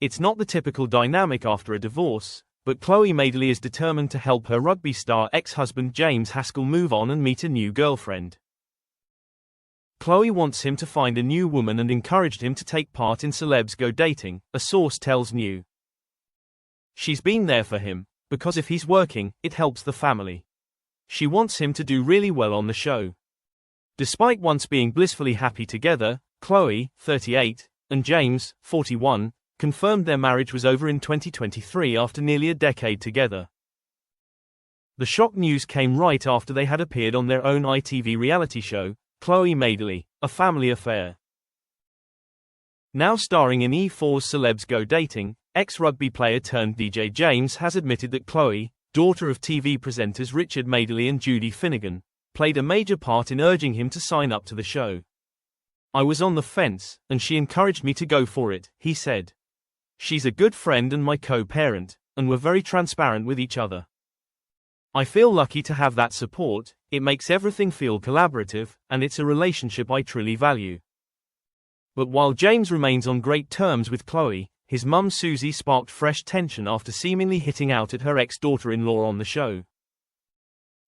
It's not the typical dynamic after a divorce, but Chloe Madeley is determined to help her rugby star ex-husband James Haskel move on and meet a new girlfriend. Chloe wants him to find a new woman and encouraged him to take part in Celebs Go Dating, a source tells New. She's been there for him, because if he's working, it helps the family. She wants him to do really well on the show. Despite once being blissfully happy together, Chloe, 38, and James, 41, confirmed their marriage was over in 2023 after nearly a decade together. The shock news came right after they had appeared on their own ITV reality show, Chloe Madeley, A Family Affair. Now starring in E4's Celebs Go Dating, ex-rugby player turned DJ James has admitted that Chloe, daughter of TV presenters Richard Madeley and Judy Finnegan, played a major part in urging him to sign up to the show. "I was on the fence, and she encouraged me to go for it," he said. "She's a good friend and my co-parent, and we're very transparent with each other. I feel lucky to have that support, it makes everything feel collaborative, and it's a relationship I truly value." But while James remains on great terms with Chloe, his mum Susie sparked fresh tension after seemingly hitting out at her ex-daughter-in-law on the show.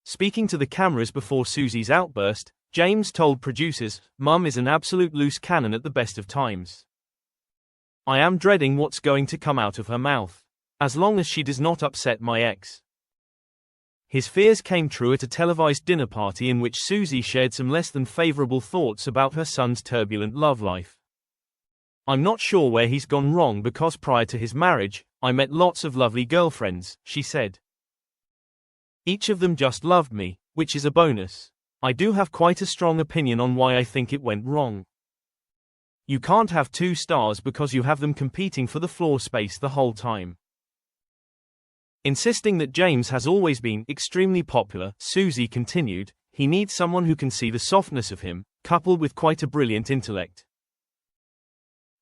Speaking to the cameras before Susie's outburst, James told producers, "Mum is an absolute loose cannon at the best of times. I am dreading what's going to come out of her mouth. As long as she does not upset my ex." His fears came true at a televised dinner party in which Susie shared some less than favorable thoughts about her son's turbulent love life. "I'm not sure where he's gone wrong because prior to his marriage, I met lots of lovely girlfriends," she said. "Each of them just loved me, which is a bonus. I do have quite a strong opinion on why I think it went wrong. You can't have two stars because you have them competing for the floor space the whole time." Insisting that James has always been extremely popular, Susie continued, "He needs someone who can see the softness of him, coupled with quite a brilliant intellect."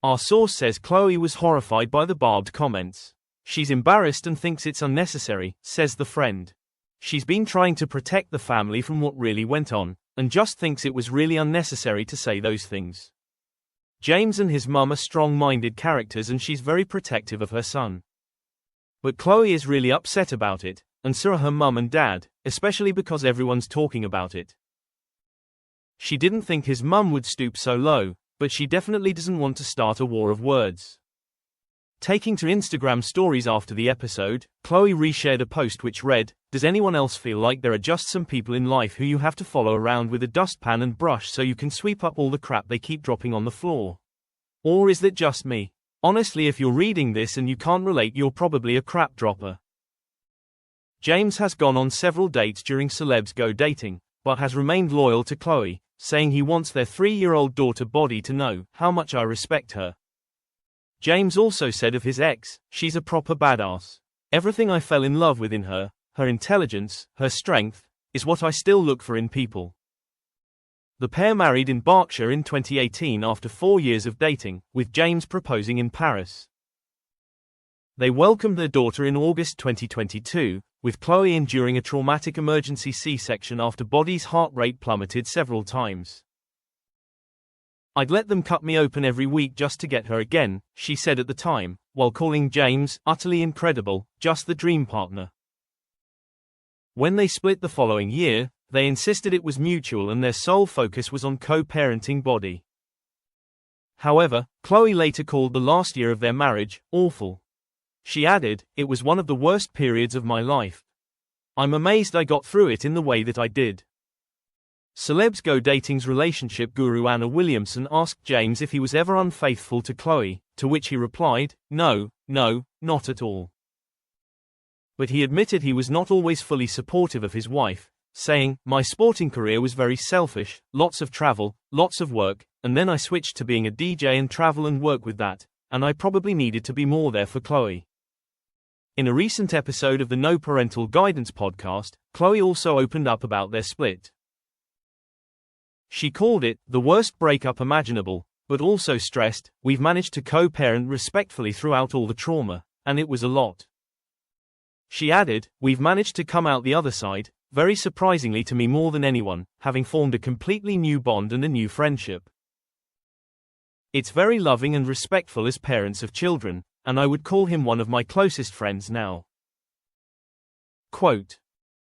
Our source says Chloe was horrified by the barbed comments. "She's embarrassed and thinks it's unnecessary," says the friend. "She's been trying to protect the family from what really went on, and just thinks it was really unnecessary to say those things. James and his mum are strong-minded characters and she's very protective of her son. But Chloe is really upset about it, and so are her mum and dad, especially because everyone's talking about it. She didn't think his mum would stoop so low, but she definitely doesn't want to start a war of words." Taking to Instagram stories after the episode, Chloe reshared a post which read, "Does anyone else feel like there are just some people in life who you have to follow around with a dustpan and brush so you can sweep up all the crap they keep dropping on the floor? Or is that just me? Honestly, if you're reading this and you can't relate, you're probably a crap dropper." James has gone on several dates during Celebs Go Dating, but has remained loyal to Chloe, saying he wants their 3-year-old daughter Bodhi to know how much I respect her. James also said of his ex, "She's a proper badass. Everything I fell in love with in her, her intelligence, her strength, is what I still look for in people." The pair married in Berkshire in 2018 after 4 years of dating, with James proposing in Paris. They welcomed their daughter in August 2022, with Chloe enduring a traumatic emergency C-section after Bodhi's heart rate plummeted several times. "I'd let them cut me open every week just to get her again," she said at the time, while calling James utterly incredible, just the dream partner. When they split the following year, they insisted it was mutual and their sole focus was on co-parenting Bodhi. However, Chloe later called the last year of their marriage awful. She added, "It was one of the worst periods of my life. I'm amazed I got through it in the way that I did." Celebs Go Dating's relationship guru Anna Williamson asked James if he was ever unfaithful to Chloe, to which he replied, No, not at all." But he admitted he was not always fully supportive of his wife, saying, "My sporting career was very selfish, lots of travel, lots of work, and then I switched to being a DJ and travel and work with that, and I probably needed to be more there for Chloe." In a recent episode of the No Parental Guidance podcast, Chloe also opened up about their split. She called it the worst breakup imaginable, but also stressed, "We've managed to co-parent respectfully throughout all the trauma, and it was a lot." She added, "We've managed to come out the other side, very surprisingly to me more than anyone, having formed a completely new bond and a new friendship. It's very loving and respectful as parents of children, and I would call him one of my closest friends now. Quote,